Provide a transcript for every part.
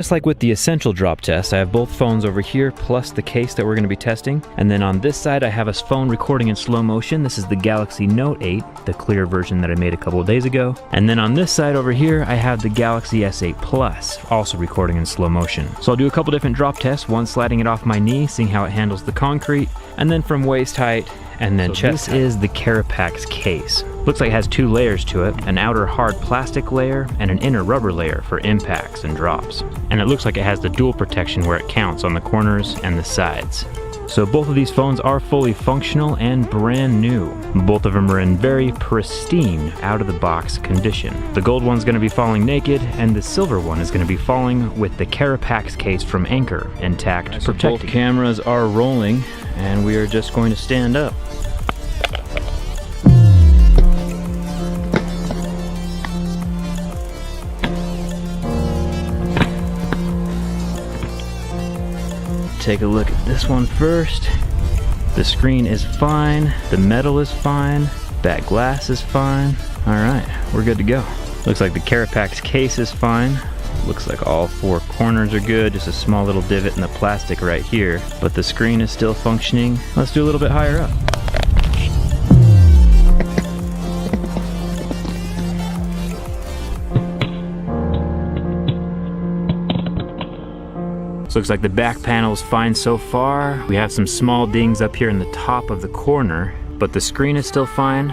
Just like with the essential drop test, I have both phones over here plus the case that we're going to be testing. And then on this side I have a phone recording in slow motion. This is the Galaxy Note 8, the clear version that I made a couple of days ago. And then on this side over here I have the Galaxy S8 Plus, also recording in slow motion. So I'll do a couple different drop tests, one sliding it off my knee, seeing how it handles the concrete, and then from waist height, and then chest. This is the Carapax case. Looks like it has two layers to it, an outer hard plastic layer and an inner rubber layer for impacts and drops. And it looks like it has the dual protection where it counts on the corners and the sides. So both of these phones are fully functional and brand new. Both of them are in very pristine, out-of-the-box condition. The gold one's going to be falling naked, and the silver one is going to be falling with the Carapax case from Anker intact, protected. So both cameras are rolling, and we are just going to stand up. Take a look at this one first. The screen is fine, the metal is fine, back glass is fine. Alright, we're good to go. Looks like the Carapax case is fine. Looks like all four corners are good, just a small little divot in the plastic right here. But the screen is still functioning. Let's do a little bit higher up. So looks like the back panel is fine so far. We have some small dings up here in the top of the corner, but the screen is still fine,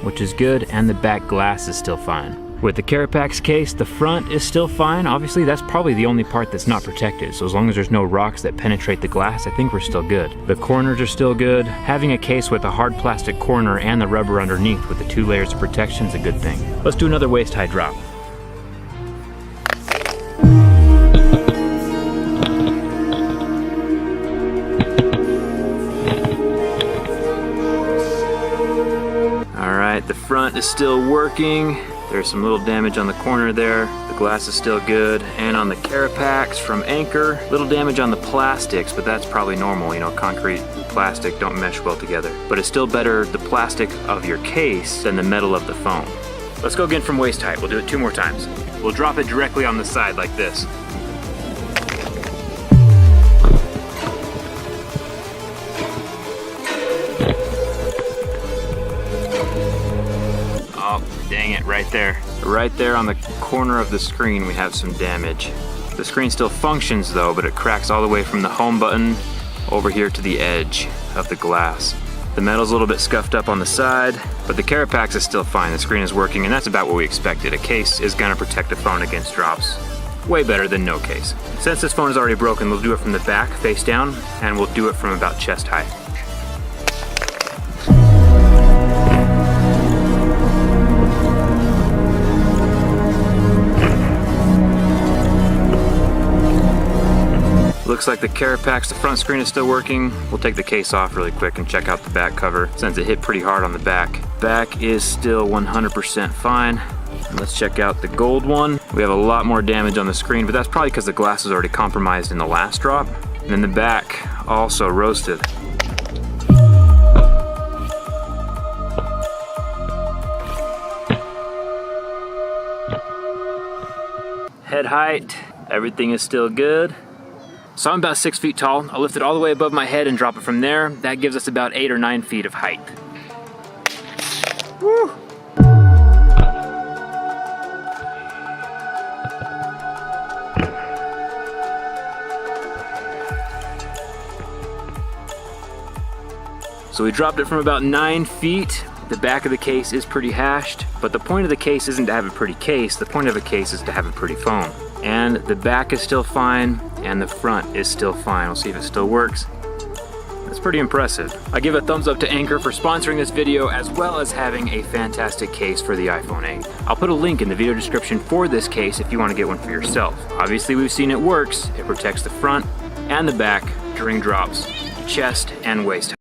which is good, and the back glass is still fine. With the Carapax case, the front is still fine. Obviously, that's probably the only part that's not protected. So as long as there's no rocks that penetrate the glass, I think we're still good. The corners are still good. Having a case with a hard plastic corner and the rubber underneath with the two layers of protection is a good thing. Let's do another waist high drop. The front is still working. There's some little damage on the corner there. The glass is still good. And on the Carapax from Anker, little damage on the plastics, but that's probably normal. You know, concrete and plastic don't mesh well together. But it's still better, the plastic of your case, than the metal of the phone. Let's go again from waist height. We'll do it 2 more times. We'll drop it directly on the side like this. Oh, dang it, right there. Right there on the corner of the screen we have some damage. The screen still functions though, but it cracks all the way from the home button over here to the edge of the glass. The metal's a little bit scuffed up on the side, but the Carapax is still fine. The screen is working, and that's about what we expected. A case is gonna protect the phone against drops. Way better than no case. Since this phone is already broken, we'll do it from the back, face down, and we'll do it from about chest height. Looks like the Carapax, the front screen is still working. We'll take the case off really quick and check out the back cover since it hit pretty hard on the back. Back is still 100% fine. And let's check out the gold one. We have a lot more damage on the screen, but that's probably because the glass is already compromised in the last drop. And then the back also roasted. Head height, everything is still good. So I'm about 6 feet tall. I'll lift it all the way above my head and drop it from there. That gives us about 8 or 9 feet of height. Woo! So we dropped it from about 9 feet. The back of the case is pretty hashed, but the point of the case isn't to have a pretty case. The point of a case is to have a pretty phone. And the back is still fine, and the front is still fine. We'll see if it still works. That's pretty impressive. I give a thumbs up to Anker for sponsoring this video, as well as having a fantastic case for the iPhone 8. I'll put a link in the video description for this case if you want to get one for yourself. Obviously we've seen it works. It protects the front and the back during drops, chest and waist.